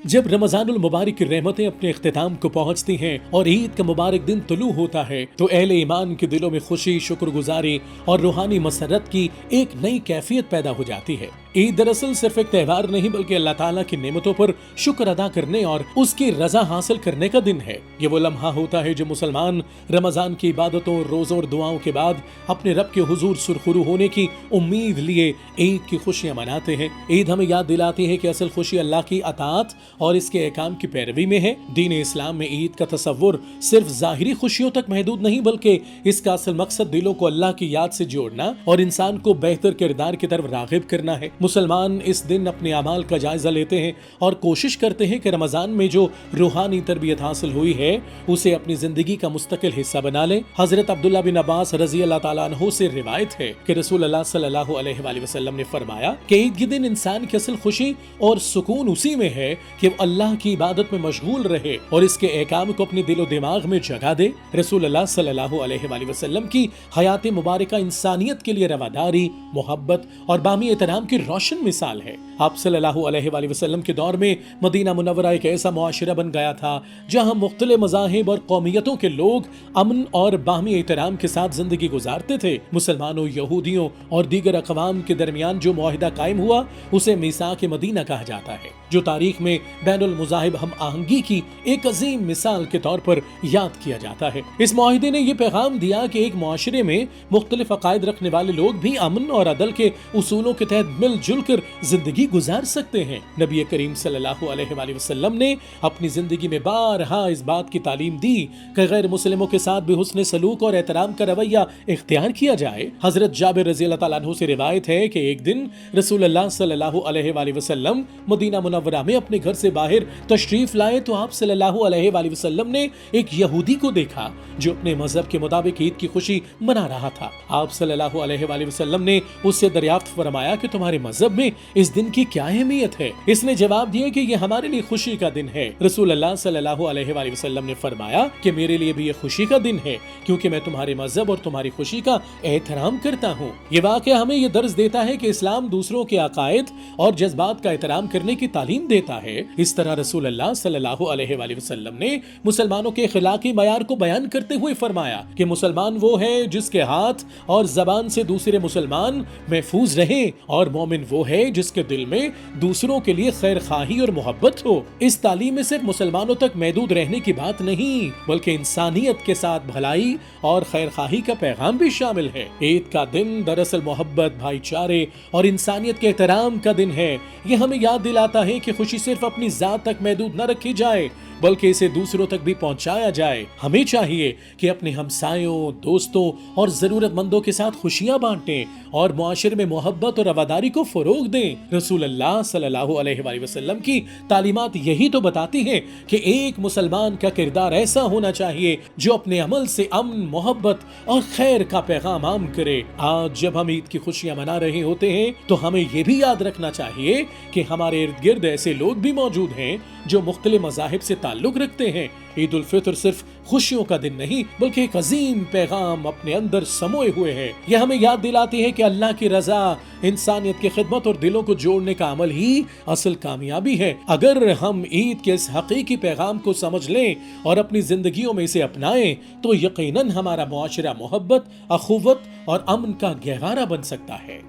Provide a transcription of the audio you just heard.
جب रमजानुल मुबारक की रहमतें अपने इख्तिताम को पहुंचती हैं और ईद का मुबारक दिन तुलू होता है तो अहले ईमान के दिलों में खुशी, शुक्रगुजारी और रूहानी मसरत की एक नई कैफियत पैदा हो जाती है। ईद दरअसल सिर्फ एक त्यौहार नहीं बल्कि अल्लाह ताला की नेमतों पर शुक्र अदा करने और उसकी रजा हासिल करने का दिन है। ये वो लम्हा होता है जो मुसलमान रमजान की इबादतों, रोज़ों और दुआओं के बाद अपने रब के हुजूर सुरखुरू होने की उम्मीद लिए ईद की खुशियां मनाते हैं। ईद हमें याद दिलाती है कि असल खुशी अल्लाह की अताअत और इसके अहकाम की पैरवी में है। दीन इस्लाम में ईद का तसव्वुर सिर्फ ज़ाहिरी खुशियों तक महदूद नहीं बल्कि इसका असल मकसद दिलों को अल्लाह की याद से जोड़ना और इंसान को बेहतर किरदार की तरफ राग़िब करना है। मुसलमान इस दिन अपने अमाल का जायजा लेते हैं और कोशिश करते हैं कि रमजान में जो रूहानी तरबियत हासिल हुई है उसे अपनी जिंदगी का मुस्तकिल हिस्सा बना लें। हजरत अब्दुल्ला बिन अब्बास रजी अल्लाह ताला अन्हु से रिवायत है कि रसूल अल्लाह सल्लल्लाहु अलैहि वसल्लम ने फरमाया कि ईद के दिन इंसान की असल खुशी और सुकून उसी में है कि वो अल्लाह की इबादत में मशगूल रहे और इसके अहकाम को अपने दिलो दिमाग में जगह दे। रसूल अल्लाह सल्लल्लाहु अलैहि वसल्लम की हयात मुबारका इंसानियत के लिए रवादारी, मोहब्बत और बामी एहतराम की रोशन मिसाल है। आप सल्लल्लाहु अलैहि वसल्लम के दौर में मदीना मुनव्वरा एक ऐसा मुआशरा बन गया था जहां मुख्तलिफ मज़ाहिब और कौमियतों के लोग अमन और बाहमी एहतराम के साथ जिंदगी गुजारते थे। मुसलमानों, यहूदियों और दीगर अक़वाम के दरमियान जो मुआहिदा कायम हुआ उसे मीसाक मदीना कहा जाता है, जो तारीख में बैनुल मुज़ाहिब हम आहंगी की एक अजीम मिसाल के तौर पर याद किया जाता है। इस मुआहिदे ने यह पैगाम दिया कि एक मुआशरे में मुख्तलिफ अकायद रखने वाले लोग भी अमन और अदल के उसूलों के तहत मिलजुल कर जिंदगी गुजार सकते हैं। नबी करीम सल्लल्लाहु अलैहि वसल्लम ने अपनी जिंदगी में बारहा इस बात की तालीम दी कि गैर मुस्लिमों के साथ भी हुस्न सलूक और एहतराम का रवैया इख्तियार किया जाए। हजरत जाबिर रज़ी अल्लाह ताला अन्हु से रिवायत है कि एक दिन रसूल अल्लाह सल्लल्लाहु अलैहि वसल्लम मदीना मुनव्वरा में अपने घर से बाहर तशरीफ लाए तो आप सल्लल्लाहु अलैहि वसल्लम ने एक यहूदी को देखा जो अपने मजहब के मुताबिक ईद की खुशी मना रहा था। आप सल्लल्लाहु अलैहि वसल्लम ने उससे दरियाफ्त फरमाया कि तुम्हारे मजहब में इस दिन की क्या अहमियत है। इसने जवाब दिया कि यह हमारे लिए खुशी का दिन है। रसूल अल्लाह सल्लल्लाहु अलैहि वसल्लम ने फरमाया कि मेरे लिए भी यह खुशी का दिन है क्योंकि मैं तुम्हारे मजहब और तुम्हारी खुशी का एहतराम करता हूँ। ये वाक़या हमें यह दर्ज देता है कि इस्लाम दूसरों के अकायद और जज्बात का एहतराम करने की तालीम देता है। इस तरह रसूल अल्लाह सल्लल्लाहु अलैहि वसल्लम ने मुसलमानों के अखलाकी मयार को बयान करते हुए फरमाया कि मुसलमान वो है जिसके हाथ और जबान से दूसरे मुसलमान महफूज रहे और मोमिन वो है जिसके दिल में दूसरों के लिए खैर खाही और मोहब्बत हो। इस तालीम में सिर्फ मुसलमानों तक महदूद रहने की बात नहीं बल्कि इंसानियत के साथ भलाई और खैर खाही का पैगाम भी शामिल है। ईद का दिन दरअसल मोहब्बत, भाईचारे और इंसानियत के एहतराम का दिन है। यह हमें याद दिलाता है कि खुशी सिर्फ अपनी जात तक महदूद न रखी जाए बल्कि इसे दूसरों तक भी पहुंचाया जाए। हमें चाहिए कि अपने हमसायों, दोस्तों और जरूरतमंदों के साथ खुशियां बांटें और मुआशरे में मोहब्बत और रवादारी को फरोग दें। रसूल अल्लाह सल्लल्लाहु अलैहि वसल्लम की तालीमात यही तो बताती हैं कि एक मुसलमान का किरदार ऐसा होना चाहिए जो अपने अमल से अमन, मोहब्बत और खैर का पैगाम आम करे। आज जब हम ईद की खुशियां मना रहे होते हैं तो हमें यह भी याद रखना चाहिए कि हमारे इर्द गिर्द ऐसे लोग भी मौजूद हैं जो मुख्तलिफ मज़ाहिब से ताल्लुक रखते हैं। ईद उल फितर सिर्फ खुशियों का दिन नहीं बल्कि एक अजीम पैगाम अपने अंदर समोए हुए है। यह हमें याद दिलाती है कि अल्लाह की रजा, इंसानियत की खिदमत और दिलों को जोड़ने का अमल ही असल कामयाबी है। अगर हम ईद के इस हकीकी पैगाम को समझ लें और अपनी जिंदगियों में इसे अपनाएं तो यकीनन हमारा मुआशरा मोहब्बत, अखुवत और अमन का गहवारा बन सकता है।